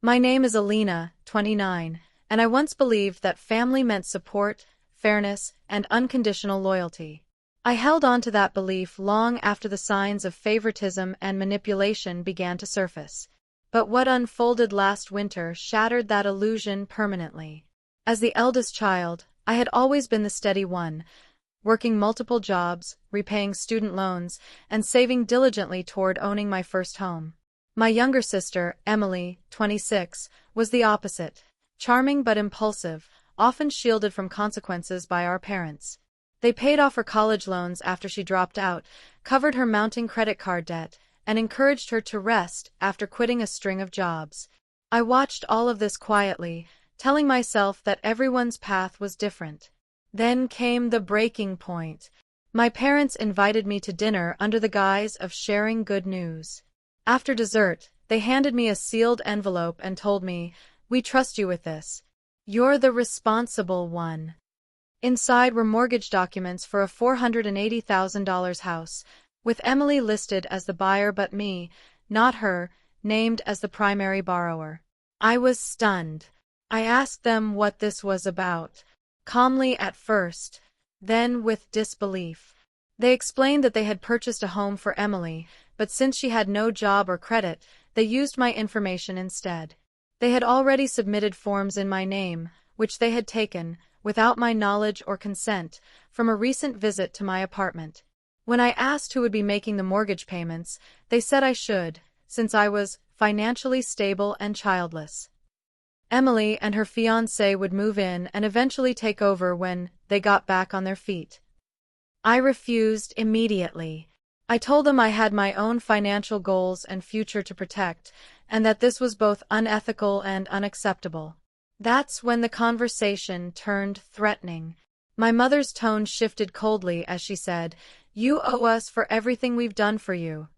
My name is Alina, 29, and I once believed that family meant support, fairness, and unconditional loyalty. I held on to that belief long after the signs of favoritism and manipulation began to surface. But what unfolded last winter shattered that illusion permanently. As the eldest child, I had always been the steady one, working multiple jobs, repaying student loans, and saving diligently toward owning my first home. My younger sister, Emily, 26, was the opposite. Charming but impulsive, often shielded from consequences by our parents. They paid off her college loans after she dropped out, covered her mounting credit card debt, and encouraged her to rest after quitting a string of jobs. I watched all of this quietly, telling myself that everyone's path was different. Then came the breaking point. My parents invited me to dinner under the guise of sharing good news. After dessert, they handed me a sealed envelope and told me, "We trust you with this. You're the responsible one." Inside were mortgage documents for a $480,000 house, with Emily listed as the buyer but me, not her, named as the primary borrower. I was stunned. I asked them what this was about, calmly at first, then with disbelief. They explained that they had purchased a home for Emily, but since she had no job or credit, they used my information instead. They had already submitted forms in my name, which they had taken, without my knowledge or consent, from a recent visit to my apartment. When I asked who would be making the mortgage payments, they said I should, since I was financially stable and childless. Emily and her fiancé would move in and eventually take over when they got back on their feet. I refused immediately. I told them I had my own financial goals and future to protect, and that this was both unethical and unacceptable. That's when the conversation turned threatening. My mother's tone shifted coldly as she said, "You owe us for everything we've done for you."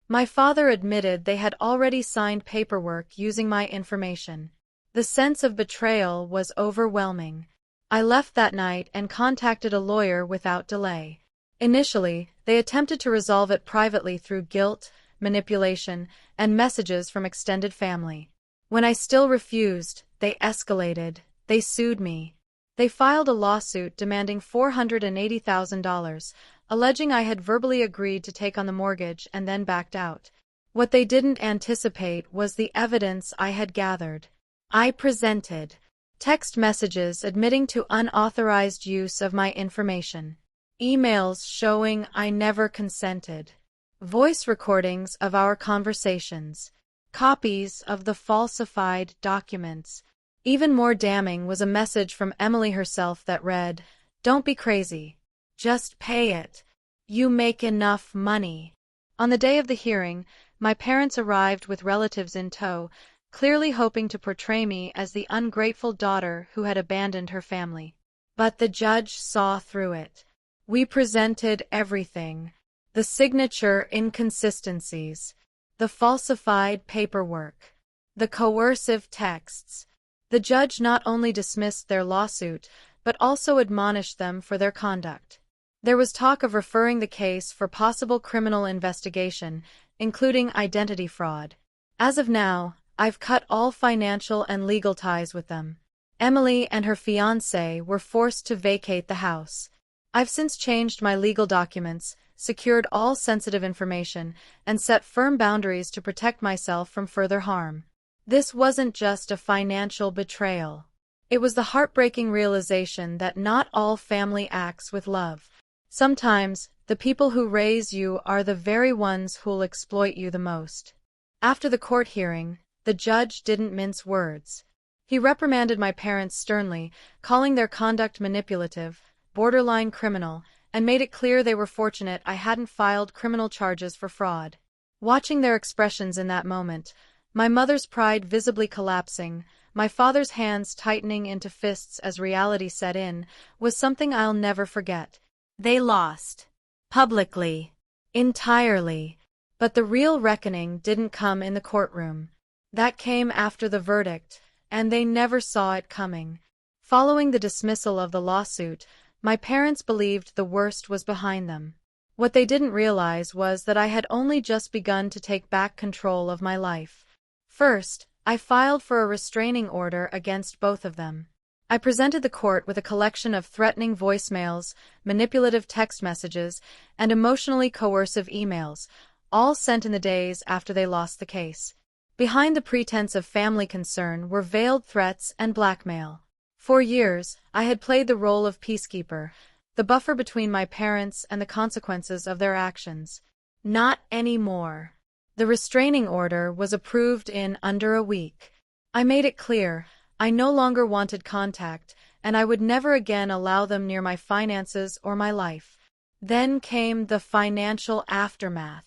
My father admitted they had already signed paperwork using my information. The sense of betrayal was overwhelming. I left that night and contacted a lawyer without delay. Initially, they attempted to resolve it privately through guilt, manipulation, and messages from extended family. When I still refused, they escalated. They sued me. They filed a lawsuit demanding $480,000, alleging I had verbally agreed to take on the mortgage and then backed out. What they didn't anticipate was the evidence I had gathered. I presented text messages admitting to unauthorized use of my information, emails showing I never consented, voice recordings of our conversations, copies of the falsified documents. Even more damning was a message from Emily herself that read, "Don't be crazy. Just pay it. You make enough money." On the day of the hearing, my parents arrived with relatives in tow, clearly hoping to portray me as the ungrateful daughter who had abandoned her family. But the judge saw through it. We presented everything: the signature inconsistencies, the falsified paperwork, the coercive texts. The judge not only dismissed their lawsuit, but also admonished them for their conduct. There was talk of referring the case for possible criminal investigation, including identity fraud. As of now, I've cut all financial and legal ties with them. Emily and her fiancé were forced to vacate the house. I've since changed my legal documents, secured all sensitive information, and set firm boundaries to protect myself from further harm. This wasn't just a financial betrayal. It was the heartbreaking realization that not all family acts with love. Sometimes, the people who raise you are the very ones who'll exploit you the most. After the court hearing, the judge didn't mince words. He reprimanded my parents sternly, calling their conduct manipulative, borderline criminal, and made it clear they were fortunate I hadn't filed criminal charges for fraud. Watching their expressions in that moment, my mother's pride visibly collapsing, my father's hands tightening into fists as reality set in, was something I'll never forget. They lost. Publicly. Entirely. But the real reckoning didn't come in the courtroom. That came after the verdict, and they never saw it coming. Following the dismissal of the lawsuit, my parents believed the worst was behind them. What they didn't realize was that I had only just begun to take back control of my life. First, I filed for a restraining order against both of them. I presented the court with a collection of threatening voicemails, manipulative text messages, and emotionally coercive emails, all sent in the days after they lost the case. Behind the pretense of family concern were veiled threats and blackmail. For years, I had played the role of peacekeeper, the buffer between my parents and the consequences of their actions. Not anymore. The restraining order was approved in under a week. I made it clear I no longer wanted contact, and I would never again allow them near my finances or my life. Then came the financial aftermath.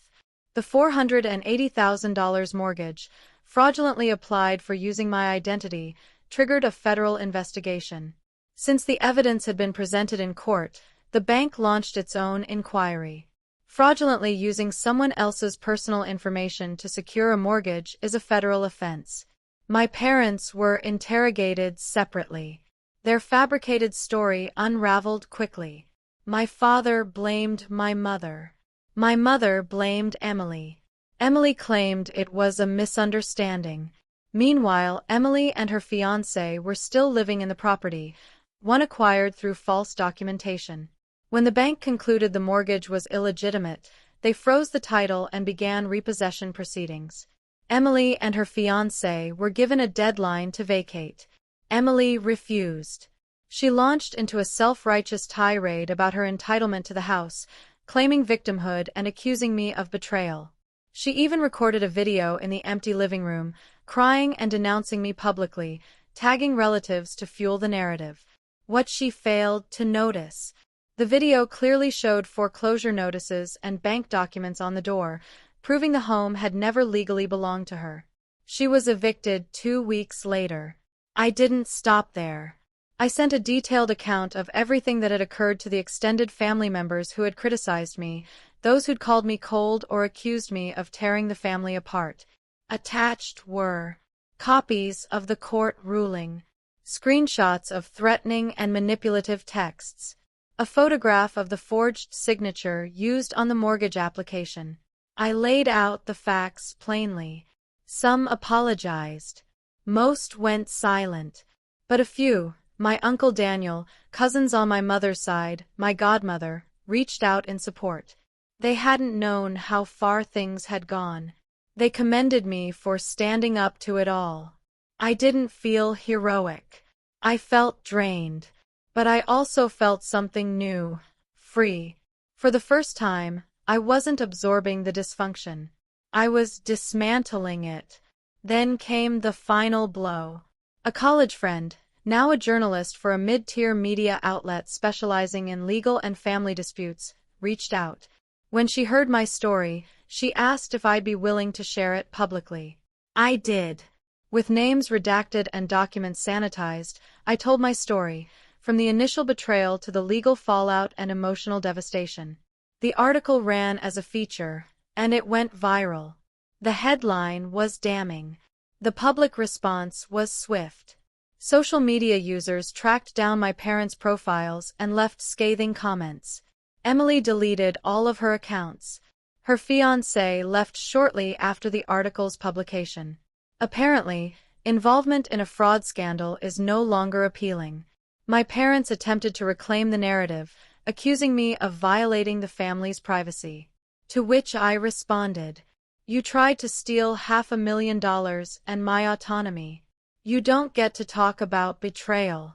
The $480,000 mortgage, fraudulently applied for using my identity, triggered a federal investigation. Since the evidence had been presented in court, the bank launched its own inquiry. Fraudulently using someone else's personal information to secure a mortgage is a federal offense. My parents were interrogated separately. Their fabricated story unraveled quickly. My father blamed my mother. My mother blamed Emily. Emily claimed it was a misunderstanding. Meanwhile, Emily and her fiancé were still living in the property, one acquired through false documentation. When the bank concluded the mortgage was illegitimate, they froze the title and began repossession proceedings. Emily and her fiancé were given a deadline to vacate. Emily refused. She launched into a self-righteous tirade about her entitlement to the house, claiming victimhood and accusing me of betrayal. She even recorded a video in the empty living room, crying and denouncing me publicly, tagging relatives to fuel the narrative. What she failed to notice. The video clearly showed foreclosure notices and bank documents on the door, proving the home had never legally belonged to her. She was evicted 2 weeks later. I didn't stop there. I sent a detailed account of everything that had occurred to the extended family members who had criticized me, those who'd called me cold or accused me of tearing the family apart. Attached were copies of the court ruling, screenshots of threatening and manipulative texts, a photograph of the forged signature used on the mortgage application. I laid out the facts plainly. Some apologized. Most went silent. But a few, my Uncle Daniel, cousins on my mother's side, my godmother, reached out in support. They hadn't known how far things had gone. They commended me for standing up to it all. I didn't feel heroic. I felt drained. But I also felt something new, free. For the first time, I wasn't absorbing the dysfunction. I was dismantling it. Then came the final blow. A college friend, now a journalist for a mid-tier media outlet specializing in legal and family disputes, reached out. When she heard my story, she asked if I'd be willing to share it publicly. I did. With names redacted and documents sanitized, I told my story, from the initial betrayal to the legal fallout and emotional devastation. The article ran as a feature, and it went viral. The headline was damning. The public response was swift. Social media users tracked down my parents' profiles and left scathing comments. Emily deleted all of her accounts. Her fiancé left shortly after the article's publication. Apparently, involvement in a fraud scandal is no longer appealing. My parents attempted to reclaim the narrative, accusing me of violating the family's privacy. To which I responded, "You tried to steal $500,000 and my autonomy. You don't get to talk about betrayal."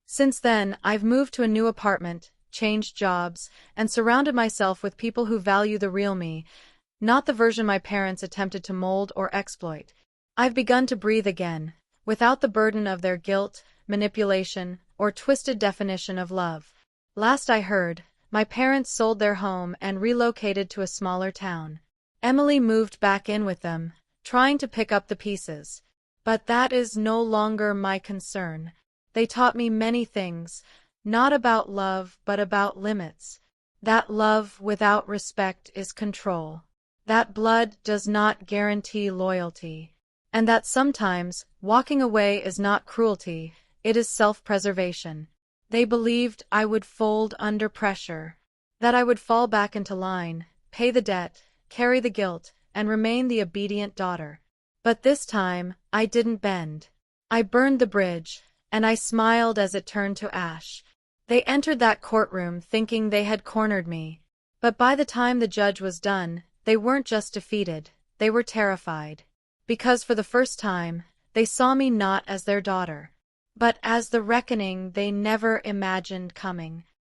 Since then, I've moved to a new apartment, changed jobs, and surrounded myself with people who value the real me, not the version my parents attempted to mold or exploit. I've begun to breathe again, without the burden of their guilt, manipulation, or twisted definition of love. Last I heard, my parents sold their home and relocated to a smaller town. Emily moved back in with them, trying to pick up the pieces. But that is no longer my concern. They taught me many things, not about love but about limits. That love without respect is control. That blood does not guarantee loyalty. And that sometimes, walking away is not cruelty, it is self-preservation. They believed I would fold under pressure, that I would fall back into line, pay the debt, carry the guilt, and remain the obedient daughter. But this time, I didn't bend. I burned the bridge, and I smiled as it turned to ash. They entered that courtroom thinking they had cornered me. But by the time the judge was done, they weren't just defeated, they were terrified. Because for the first time, they saw me not as their daughter, but as the reckoning they never imagined coming.